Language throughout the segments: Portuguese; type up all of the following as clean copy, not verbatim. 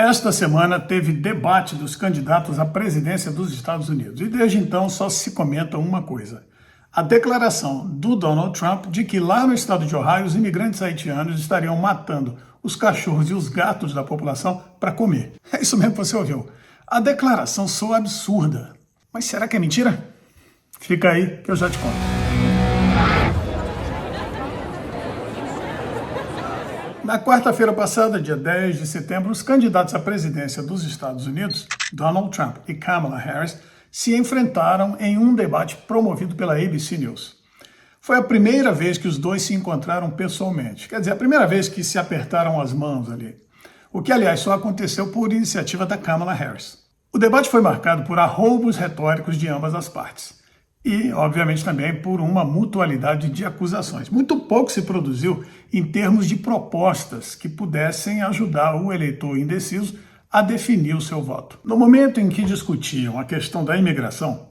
Esta semana teve debate dos candidatos à presidência dos Estados Unidos e desde então só se comenta uma coisa: a declaração do Donald Trump de que lá no estado de Ohio os imigrantes haitianos estariam matando os cachorros e os gatos da população para comer. É isso mesmo que você ouviu. A declaração soa absurda. Mas será que é mentira? Fica aí que eu já te conto. Na quarta-feira passada, dia 10 de setembro, os candidatos à presidência dos Estados Unidos, Donald Trump e Kamala Harris, se enfrentaram em um debate promovido pela ABC News. Foi a primeira vez que os dois se encontraram pessoalmente, quer dizer, a primeira vez que se apertaram as mãos ali, o que, aliás, só aconteceu por iniciativa da Kamala Harris. O debate foi marcado por arroubos retóricos de ambas as partes. E, obviamente, também por uma mutualidade de acusações. Muito pouco se produziu em termos de propostas que pudessem ajudar o eleitor indeciso a definir o seu voto. No momento em que discutiam a questão da imigração,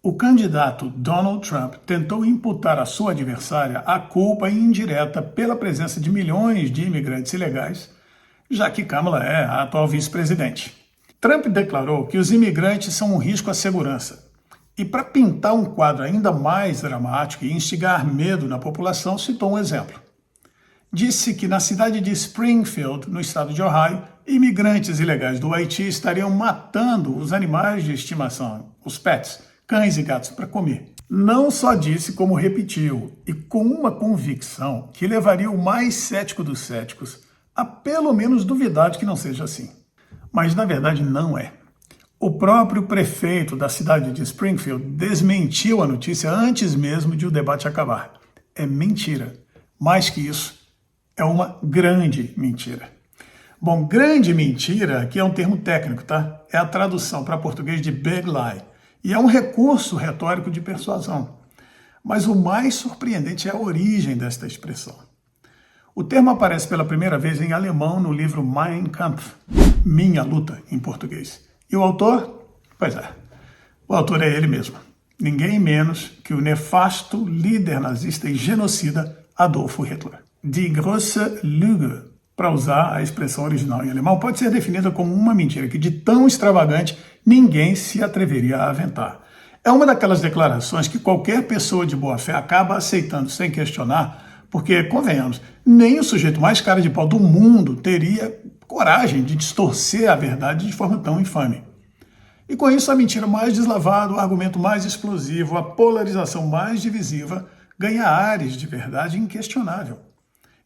o candidato Donald Trump tentou imputar à sua adversária a culpa indireta pela presença de milhões de imigrantes ilegais, já que Kamala é a atual vice-presidente. Trump declarou que os imigrantes são um risco à segurança. E para pintar um quadro ainda mais dramático e instigar medo na população, citou um exemplo. Disse que na cidade de Springfield, no estado de Ohio, imigrantes ilegais do Haiti estariam matando os animais de estimação, os pets, cães e gatos, para comer. Não só disse, como repetiu, e com uma convicção que levaria o mais cético dos céticos a pelo menos duvidar de que não seja assim. Mas na verdade não é. O próprio prefeito da cidade de Springfield desmentiu a notícia antes mesmo de o debate acabar. É mentira. Mais que isso, é uma grande mentira. Bom, grande mentira aqui é um termo técnico, tá? É a tradução para português de big lie. E é um recurso retórico de persuasão. Mas o mais surpreendente é a origem desta expressão. O termo aparece pela primeira vez em alemão no livro Mein Kampf, Minha Luta, em português. E o autor? Pois é, o autor é ele mesmo. Ninguém menos que o nefasto líder nazista e genocida Adolf Hitler. Die große Lüge, para usar a expressão original em alemão, pode ser definida como uma mentira que de tão extravagante ninguém se atreveria a aventar. É uma daquelas declarações que qualquer pessoa de boa fé acaba aceitando sem questionar, porque, convenhamos, nem o sujeito mais cara de pau do mundo teria coragem de distorcer a verdade de forma tão infame. E com isso a mentira mais deslavada, o argumento mais explosivo, a polarização mais divisiva ganha ares de verdade inquestionável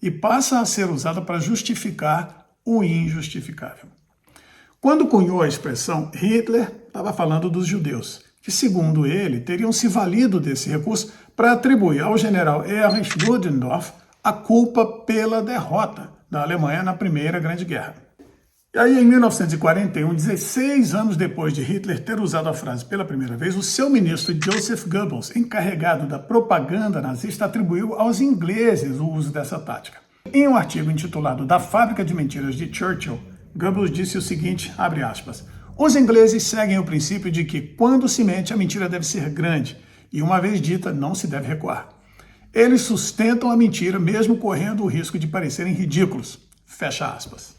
e passa a ser usada para justificar o injustificável. Quando cunhou a expressão, Hitler estava falando dos judeus, que segundo ele teriam se valido desse recurso para atribuir ao general Erich Ludendorff a culpa pela derrota da Alemanha na Primeira Grande Guerra. E aí, em 1941, 16 anos depois de Hitler ter usado a frase pela primeira vez, o seu ministro Joseph Goebbels, encarregado da propaganda nazista, atribuiu aos ingleses o uso dessa tática. Em um artigo intitulado Da Fábrica de Mentiras de Churchill, Goebbels disse o seguinte, abre aspas, os ingleses seguem o princípio de que, quando se mente, a mentira deve ser grande, e uma vez dita, não se deve recuar. Eles sustentam a mentira mesmo correndo o risco de parecerem ridículos. Fecha aspas.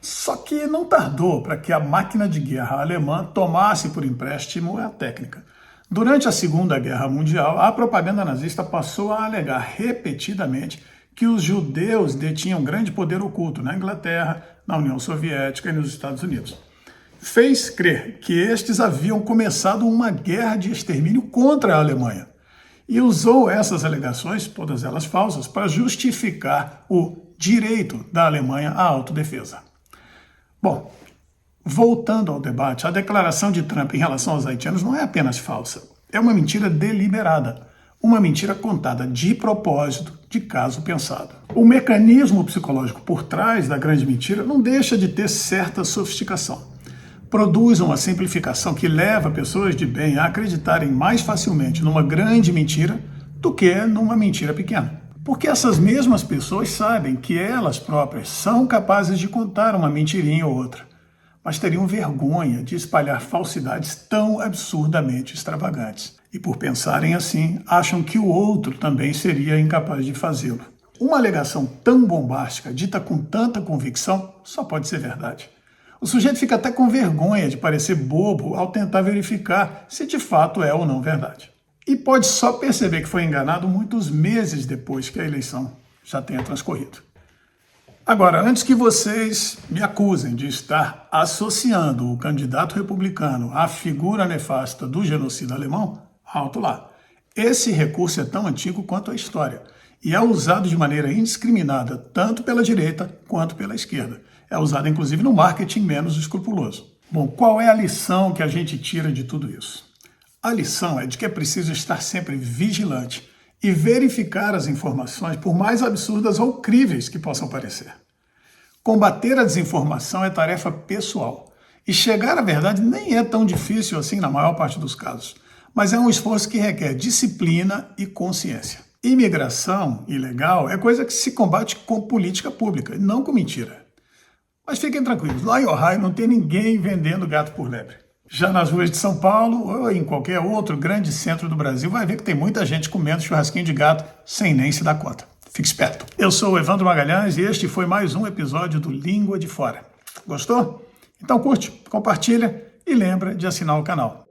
Só que não tardou para que a máquina de guerra alemã tomasse por empréstimo a técnica. Durante a Segunda Guerra Mundial, a propaganda nazista passou a alegar repetidamente que os judeus detinham grande poder oculto na Inglaterra, na União Soviética e nos Estados Unidos. Fez crer que estes haviam começado uma guerra de extermínio contra a Alemanha. E usou essas alegações, todas elas falsas, para justificar o direito da Alemanha à autodefesa. Bom, voltando ao debate, a declaração de Trump em relação aos haitianos não é apenas falsa, é uma mentira deliberada, uma mentira contada de propósito, de caso pensado. O mecanismo psicológico por trás da grande mentira não deixa de ter certa sofisticação. Produz uma simplificação que leva pessoas de bem a acreditarem mais facilmente numa grande mentira do que numa mentira pequena. Porque essas mesmas pessoas sabem que elas próprias são capazes de contar uma mentirinha ou outra, mas teriam vergonha de espalhar falsidades tão absurdamente extravagantes. E por pensarem assim, acham que o outro também seria incapaz de fazê-lo. Uma alegação tão bombástica, dita com tanta convicção, só pode ser verdade. O sujeito fica até com vergonha de parecer bobo ao tentar verificar se de fato é ou não verdade. E pode só perceber que foi enganado muitos meses depois que a eleição já tenha transcorrido. Agora, antes que vocês me acusem de estar associando o candidato republicano à figura nefasta do genocida alemão, alto lá. Esse recurso é tão antigo quanto a história e é usado de maneira indiscriminada tanto pela direita quanto pela esquerda. É usado inclusive no marketing menos escrupuloso. Bom, qual é a lição que a gente tira de tudo isso? A lição é de que é preciso estar sempre vigilante e verificar as informações, por mais absurdas ou críveis que possam parecer. Combater a desinformação é tarefa pessoal, e chegar à verdade nem é tão difícil assim na maior parte dos casos, mas é um esforço que requer disciplina e consciência. Imigração ilegal é coisa que se combate com política pública, não com mentira. Mas fiquem tranquilos, lá em Ohio não tem ninguém vendendo gato por lebre. Já nas ruas de São Paulo ou em qualquer outro grande centro do Brasil, vai ver que tem muita gente comendo churrasquinho de gato sem nem se dar conta. Fique esperto. Eu sou o Evandro Magalhães e este foi mais um episódio do Língua de Fora. Gostou? Então curte, compartilha e lembra de assinar o canal.